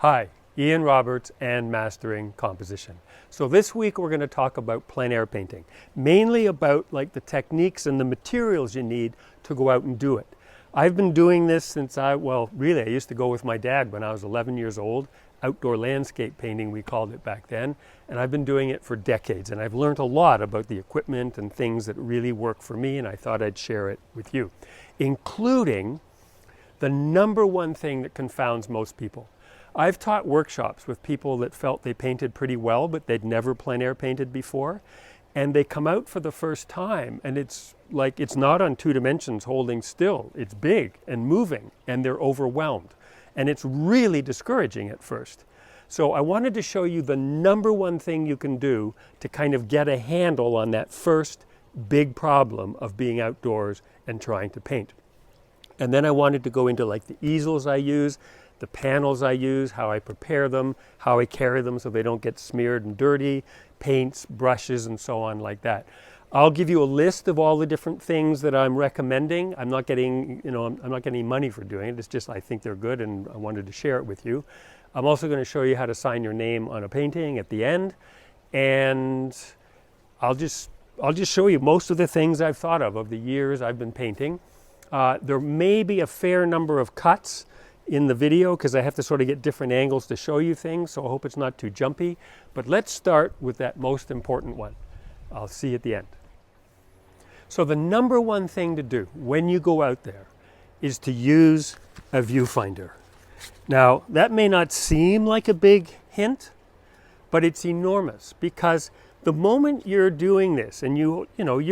Hi, Ian Roberts and Mastering Composition. So this week we're going to talk about plein air painting, mainly about like the techniques and the materials you need to go out and do it. I've been doing this since I used to go with my dad when I was 11 years old. Outdoor landscape painting, we called it back then, and I've been doing it for decades, and I've learned a lot about the equipment and things that really work for me, and I thought I'd share it with you, including the number one thing that confounds most people. I've taught workshops with people that felt they painted pretty well, but they'd never plein air painted before. And they come out for the first time and it's like, it's not on two dimensions holding still. It's big and moving and they're overwhelmed. And it's really discouraging at first. So I wanted to show you the number one thing you can do to kind of get a handle on that first big problem of being outdoors and trying to paint. And then I wanted to go into like the easels I use, the panels I use, how I prepare them, how I carry them so they don't get smeared and dirty, paints, brushes, and so on like that. I'll give you a list of all the different things that I'm recommending. I'm not getting money for doing it. It's just I think they're good and I wanted to share it with you. I'm also going to show you how to sign your name on a painting at the end. And I'll just show you most of the things I've thought of the years I've been painting. There may be a fair number of cuts in the video because I have to sort of get different angles to show you things, so I hope it's not too jumpy. But let's start with that most important one. I'll see you at the end. So the number one thing to do when you go out there is to use a viewfinder. Now, that may not seem like a big hint, but it's enormous because the moment you're doing this and you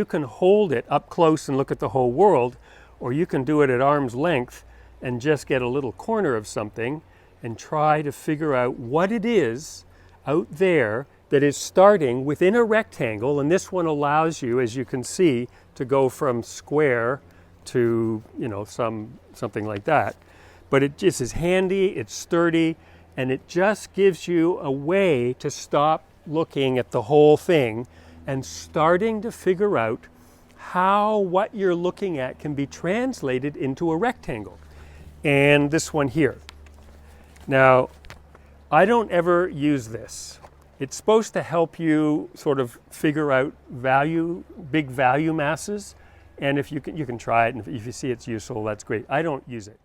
can hold it up close and look at the whole world, or you can do it at arm's length and just get a little corner of something and try to figure out what it is out there that is starting within a rectangle. And this one allows you, as you can see, to go from square to, something like that. But it just is handy, it's sturdy, and it just gives you a way to stop looking at the whole thing and starting to figure out how what you're looking at can be translated into a rectangle. And this one here. Now, I don't ever use this. It's supposed to help you sort of figure out big value masses. And if you can try it, and if you see it's useful, that's great. I don't use it.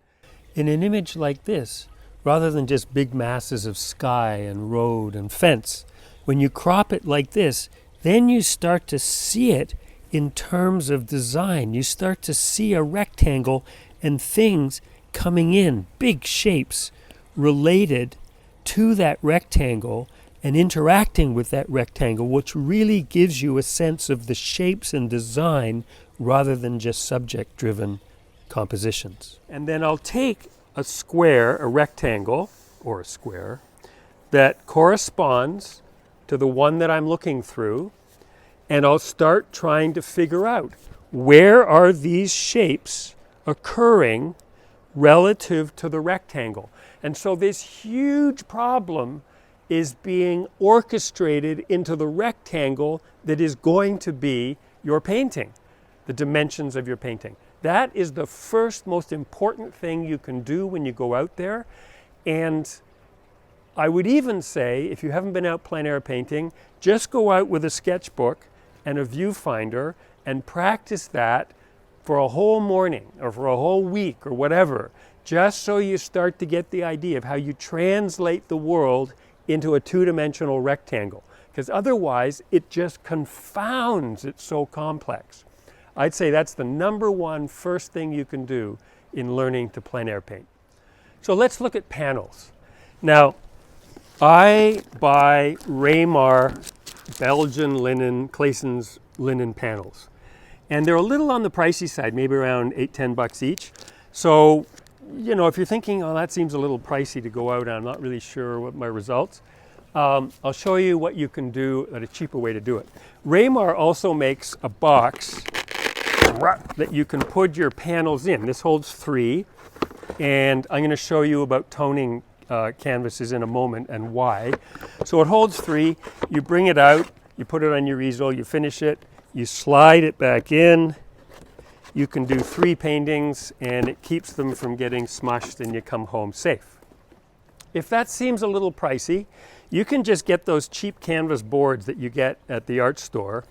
In an image like this, rather than just big masses of sky and road and fence, when you crop it like this, then you start to see it in terms of design. You start to see a rectangle and things coming in, big shapes related to that rectangle and interacting with that rectangle, which really gives you a sense of the shapes and design rather than just subject-driven compositions. And then I'll take a square, a rectangle, or a square, that corresponds to the one that I'm looking through, and I'll start trying to figure out where are these shapes occurring relative to the rectangle. And so this huge problem is being orchestrated into the rectangle that is going to be your painting, the dimensions of your painting. That is the first most important thing you can do when you go out there. And I would even say, if you haven't been out plein air painting, just go out with a sketchbook and a viewfinder and practice that for a whole morning or for a whole week or whatever, just so you start to get the idea of how you translate the world into a two-dimensional rectangle. Because otherwise, it just confounds. It's so complex. I'd say that's the number one first thing you can do in learning to plein air paint. So let's look at panels. Now, I buy Raymar Belgian linen, Claessens linen panels. And they're a little on the pricey side, maybe around $8-10 each. So, if you're thinking, oh, that seems a little pricey to go out and I'm not really sure what my results, I'll show you what you can do at a cheaper way to do it. Raymar also makes a box that you can put your panels in. This holds 3, and I'm going to show you about toning canvases in a moment and why. So it holds 3, you bring it out, you put it on your easel, you finish it, you slide it back in, you can do 3 paintings and it keeps them from getting smushed and you come home safe. if that seems a little pricey, you can just get those cheap canvas boards that you get at the art store.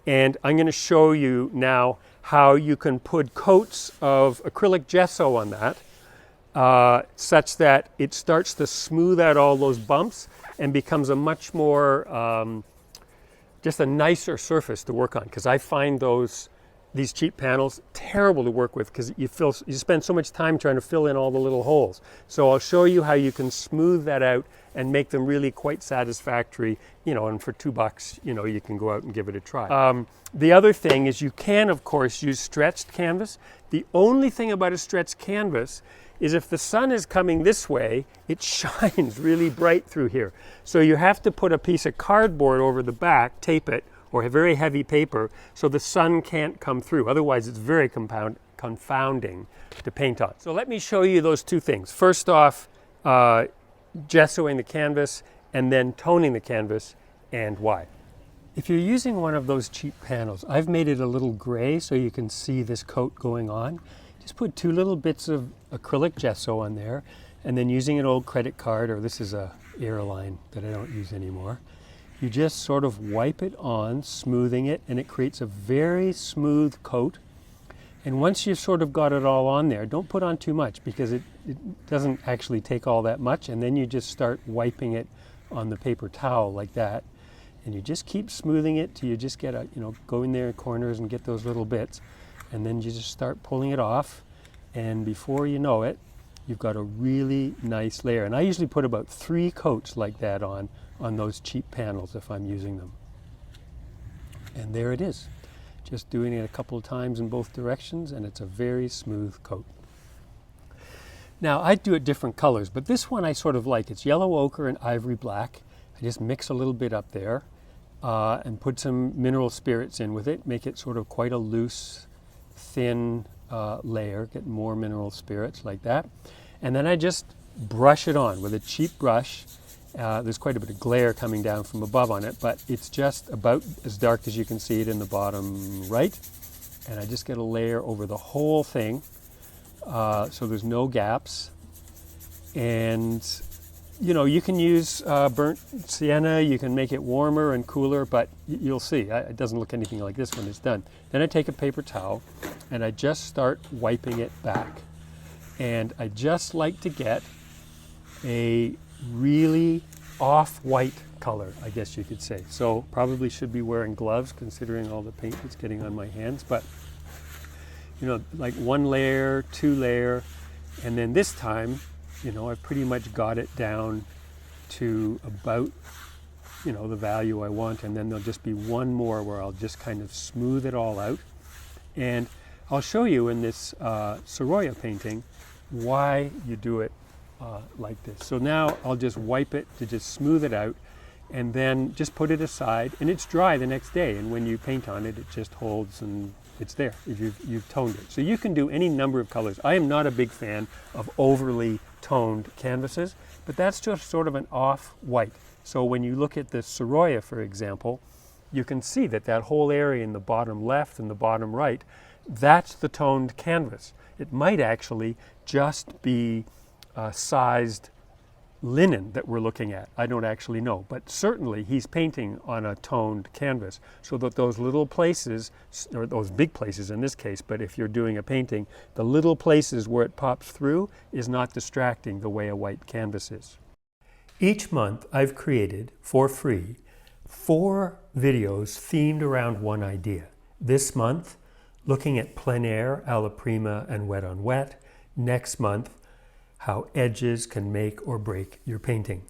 And I'm going to show you now how you can put coats of acrylic gesso on that, such that it starts to smooth out all those bumps and becomes a much more, just a nicer surface to work on. Because I find these cheap panels terrible to work with because you spend so much time trying to fill in all the little holes. So I'll show you how you can smooth that out and make them really quite satisfactory, and for $2, you can go out and give it a try. The other thing is you can, of course, use stretched canvas. The only thing about a stretched canvas is if the sun is coming this way, it shines really bright through here. So you have to put a piece of cardboard over the back, tape it, or a very heavy paper, so the sun can't come through. Otherwise, it's very confounding to paint on. So let me show you those two things. First off, gessoing the canvas, and then toning the canvas, and why. If you're using one of those cheap panels, I've made it a little gray so you can see this coat going on. Just put 2 little bits of acrylic gesso on there, and then using an old credit card, or this is a airline that I don't use anymore, you just sort of wipe it on, smoothing it, and it creates a very smooth coat. And once you've sort of got it all on there, don't put on too much because it doesn't actually take all that much, and then you just start wiping it on the paper towel like that. And you just keep smoothing it till you just get go in there in corners and get those little bits. And then you just start pulling it off. And before you know it, you've got a really nice layer. And I usually put about 3 coats like that on those cheap panels if I'm using them. And there it is. Just doing it a couple of times in both directions, and it's a very smooth coat. Now, I do it different colors, but this one I sort of like. It's yellow ochre and ivory black. I just mix a little bit up there and put some mineral spirits in with it, make it sort of quite a loose, thin layer, get more mineral spirits like that. And then I just brush it on with a cheap brush. There's quite a bit of glare coming down from above on it, but it's just about as dark as you can see it in the bottom right. And I just get a layer over the whole thing, so there's no gaps. And you can use burnt sienna, you can make it warmer and cooler, but you'll see, it doesn't look anything like this when it's done. Then I take a paper towel and I just start wiping it back. And I just like to get a really off-white color, I guess you could say. So probably should be wearing gloves considering all the paint that's getting on my hands, but like 1 layer, 2 layer, and then this time, I've pretty much got it down to about, the value I want, and then there'll just be 1 more where I'll just kind of smooth it all out. And I'll show you in this Sorolla painting why you do it like this. So now I'll just wipe it to just smooth it out, and then just put it aside, and it's dry the next day, and when you paint on it, it just holds and it's there if you've toned it. So you can do any number of colors. I am not a big fan of overly toned canvases, but that's just sort of an off-white. So when you look at the Sorolla, for example, you can see that whole area in the bottom left and the bottom right, that's the toned canvas. It might actually just be sized linen that we're looking at. I don't actually know, but certainly he's painting on a toned canvas so that those little places, or those big places in this case, but if you're doing a painting, the little places where it pops through is not distracting the way a white canvas is. Each month I've created, for free, 4 videos themed around one idea. This month, looking at plein air, alla prima, and wet on wet. Next month, how edges can make or break your painting.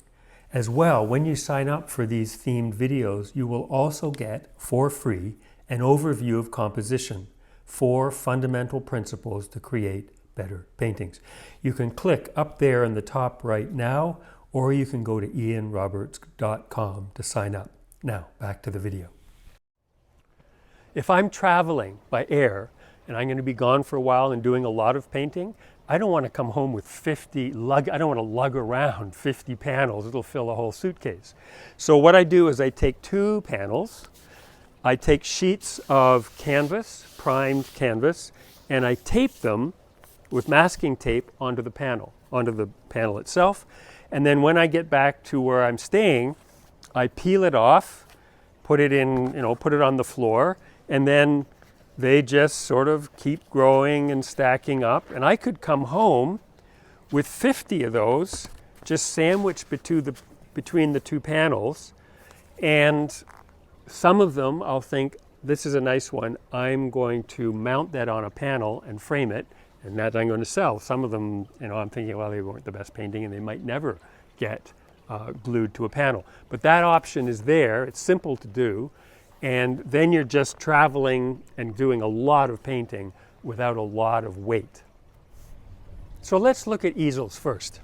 As well, when you sign up for these themed videos, you will also get, for free, an overview of composition, 4 fundamental principles to create better paintings. You can click up there in the top right now, or you can go to ianroberts.com to sign up. Now, back to the video. If I'm traveling by air, and I'm going to be gone for a while and doing a lot of painting, I don't want to come home with I don't want to lug around 50 panels. It'll fill a whole suitcase. So what I do is I take 2 panels, I take sheets of canvas, primed canvas, and I tape them with masking tape onto the panel itself. And then when I get back to where I'm staying, I peel it off, put it in, put it on the floor, and then they just sort of keep growing and stacking up. And I could come home with 50 of those, just sandwiched between the two panels. And some of them I'll think, this is a nice one, I'm going to mount that on a panel and frame it, and that I'm going to sell. Some of them, I'm thinking, well, they weren't the best painting and they might never get glued to a panel. But that option is there, it's simple to do, and then you're just traveling and doing a lot of painting without a lot of weight. So let's look at easels first.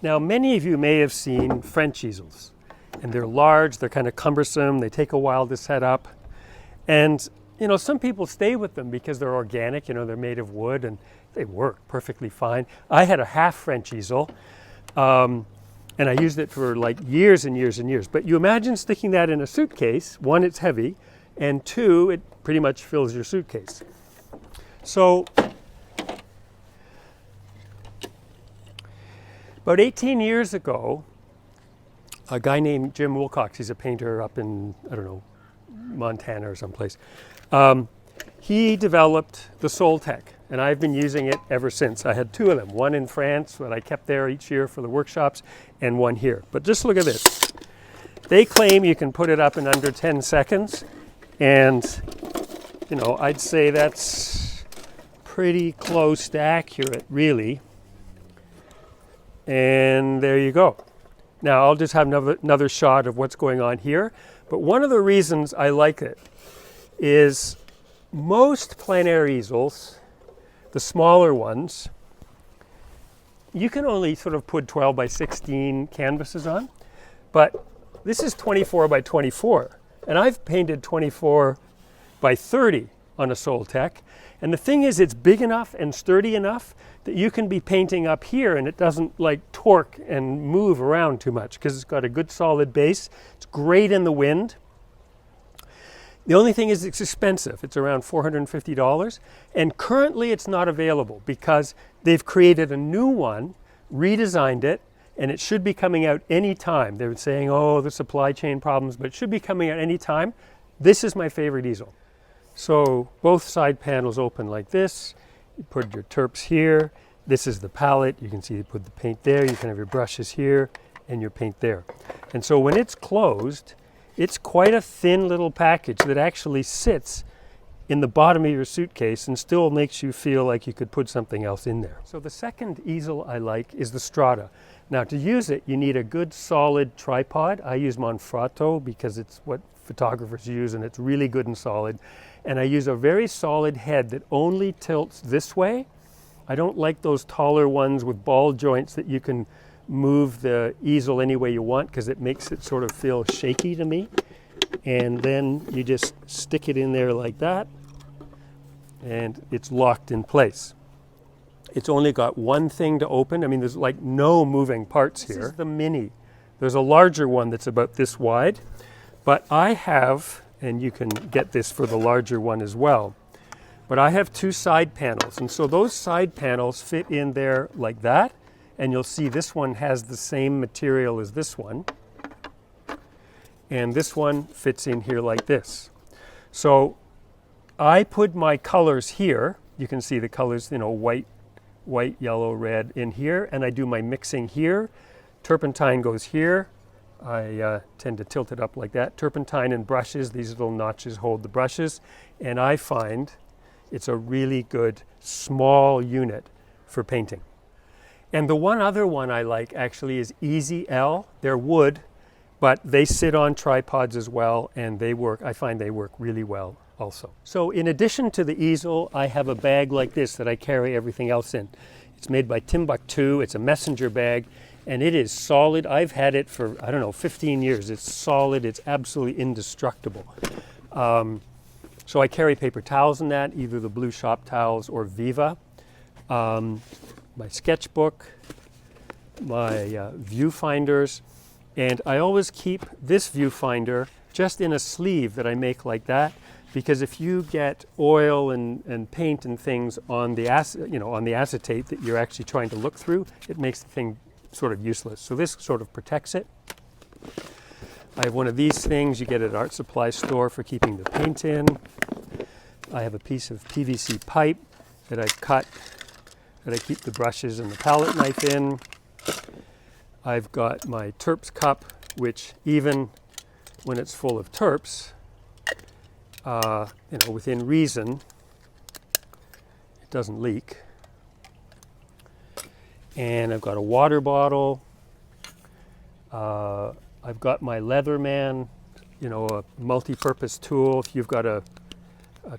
Now, many of you may have seen French easels, and they're large, they're kind of cumbersome, they take a while to set up. And, some people stay with them because they're organic, they're made of wood and they work perfectly fine. I had a half French easel, and I used it for like years and years and years. But you imagine sticking that in a suitcase. One, it's heavy, and two, it pretty much fills your suitcase. So, about 18 years ago, a guy named Jim Wilcox, he's a painter up in, Montana or someplace, he developed the Soltek, and I've been using it ever since. I had two of them, one in France that I kept there each year for the workshops, and one here. But just look at this. They claim you can put it up in under 10 seconds, and I'd say that's pretty close to accurate, really. And there you go. Now I'll just have another shot of what's going on here. But one of the reasons I like it is most plein air easels, the smaller ones, you can only sort of put 12 by 16 canvases on. But this is 24 by 24. And I've painted 24 by 30 on a Soltek. And the thing is, it's big enough and sturdy enough that you can be painting up here and it doesn't like torque and move around too much because it's got a good solid base. It's great in the wind. The only thing is it's expensive. It's around $450. And currently it's not available because they've created a new one, redesigned it, and it should be coming out any time. They're saying, oh, the supply chain problems, but it should be coming out any time. This is my favorite easel. So both side panels open like this. You put your turps here. This is the palette. You can see you put the paint there. You can have your brushes here and your paint there. And so when it's closed, it's quite a thin little package that actually sits in the bottom of your suitcase and still makes you feel like you could put something else in there. So the second easel I like is the Strada. Now to use it, you need a good solid tripod. I use manfrotto because it's what photographers use and it's really good and solid. And I use a very solid head that only tilts this way. I don't like those taller ones with ball joints that you can move the easel any way you want because it makes it sort of feel shaky to me. And then you just stick it in there like that and it's locked in place. It's only got one thing to open. I mean, there's like no moving parts here. This is the mini. There's a larger one that's about this wide, but I have, and you can get this for the larger one as well, but I have two side panels. And so those side panels fit in there like that. And you'll see this one has the same material as this one. And this one fits in here like this. So I put my colors here. You can see the colors, white, yellow, red in here. And I do my mixing here. Turpentine goes here. I tend to tilt it up like that. Turpentine and brushes, these little notches hold the brushes. And I find it's a really good small unit for painting. And the one other one I like actually is EasyL. They're wood, but they sit on tripods as well, and they work, I find they work really well also. So in addition to the easel, I have a bag like this that I carry everything else in. It's made by Timbuktu. It's a messenger bag, and it is solid. I've had it for, 15 years. It's solid. It's absolutely indestructible. So I carry paper towels in that, either the blue shop towels or Viva. My sketchbook, my viewfinders, and I always keep this viewfinder just in a sleeve that I make like that, because if you get oil and paint and things on the acetate that you're actually trying to look through, it makes the thing sort of useless. So this sort of protects it. I have one of these things you get at an art supply store for keeping the paint in. I have a piece of PVC pipe that I've cut, that I keep the brushes and the palette knife in. I've got my turps cup, which even when it's full of turps, you know, within reason, it doesn't leak. And I've got a water bottle. I've got my Leatherman, you know, a multi-purpose tool. If you've got a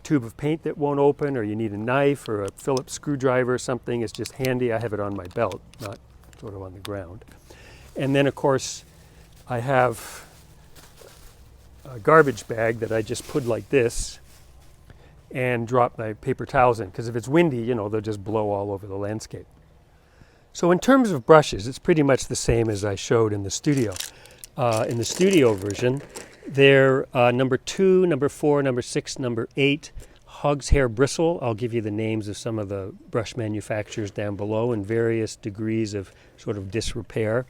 tube of paint that won't open, or you need a knife or a Phillips screwdriver or something, it's just handy. I have it on my belt, not sort of on the ground. And then, of course, I have a garbage bag that I just put like this and drop my paper towels in, because if it's windy, you know, they'll just blow all over the landscape. So in terms of brushes, it's pretty much the same as I showed in the studio. In the studio version, they're number 2, number 4, number 6, number 8 Hogshair bristle. I'll give you the names of some of the brush manufacturers down below in various degrees of sort of disrepair.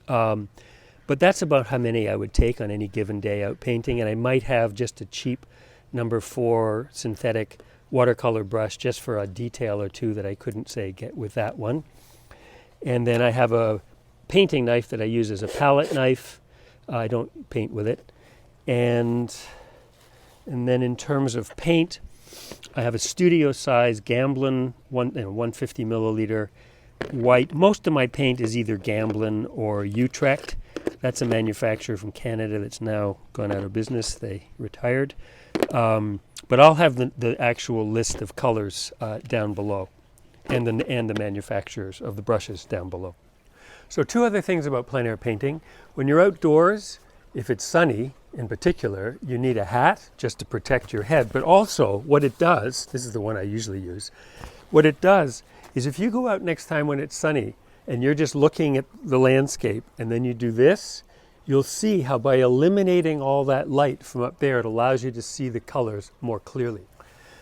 But that's about how many I would take on any given day out painting, and I might have just a cheap number 4 synthetic watercolor brush just for a detail or two that I couldn't, say, get with that one. And then I have a painting knife that I use as a palette knife. I don't paint with it. And then in terms of paint, I have a studio size Gamblin 150 milliliter white. Most of my paint is either Gamblin or Utrecht. That's a manufacturer from Canada that's now gone out of business. They retired. But I'll have the actual list of colors down below, and the manufacturers of the brushes down below. So 2 other things about plein air painting. When you're outdoors, if it's sunny in particular, you need a hat just to protect your head. But also what it does, this is the one I usually use, what it does is if you go out next time when it's sunny and you're just looking at the landscape and then you do this, you'll see how by eliminating all that light from up there, it allows you to see the colors more clearly.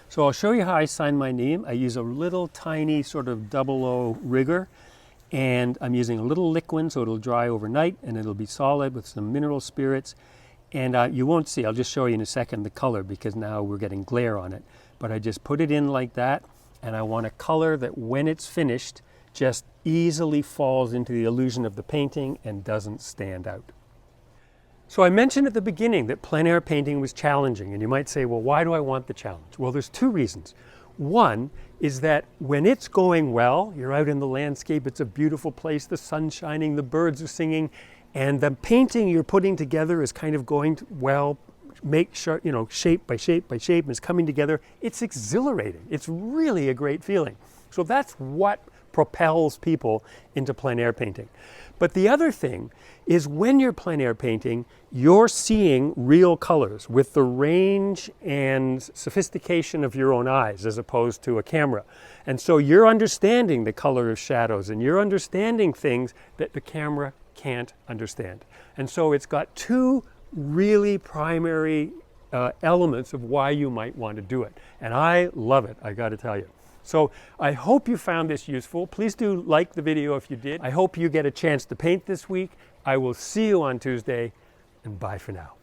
So I'll show you how I sign my name. I use a little tiny sort of 00 rigger, and I'm using a little liquid so it'll dry overnight and it'll be solid with some mineral spirits. And you won't see, I'll just show you in a second the color because now we're getting glare on it. But I just put it in like that, and I want a color that when it's finished just easily falls into the illusion of the painting and doesn't stand out. So I mentioned at the beginning that plein air painting was challenging, and you might say, well, why do I want the challenge? Well, there's 2 reasons. One is that when it's going well, you're out in the landscape, it's a beautiful place, the sun's shining, the birds are singing, and the painting you're putting together is kind of going well, make sure, you know, shape by shape by shape, and it's coming together. It's exhilarating. It's really a great feeling. So that's what propels people into plein air painting. But the other thing is when you're plein air painting, you're seeing real colors with the range and sophistication of your own eyes as opposed to a camera. And so you're understanding the color of shadows and you're understanding things that the camera can't understand. And so it's got 2 really primary elements of why you might want to do it. And I love it, I got to tell you. So I hope you found this useful. Please do like the video if you did. I hope you get a chance to paint this week. I will see you on Tuesday, and bye for now.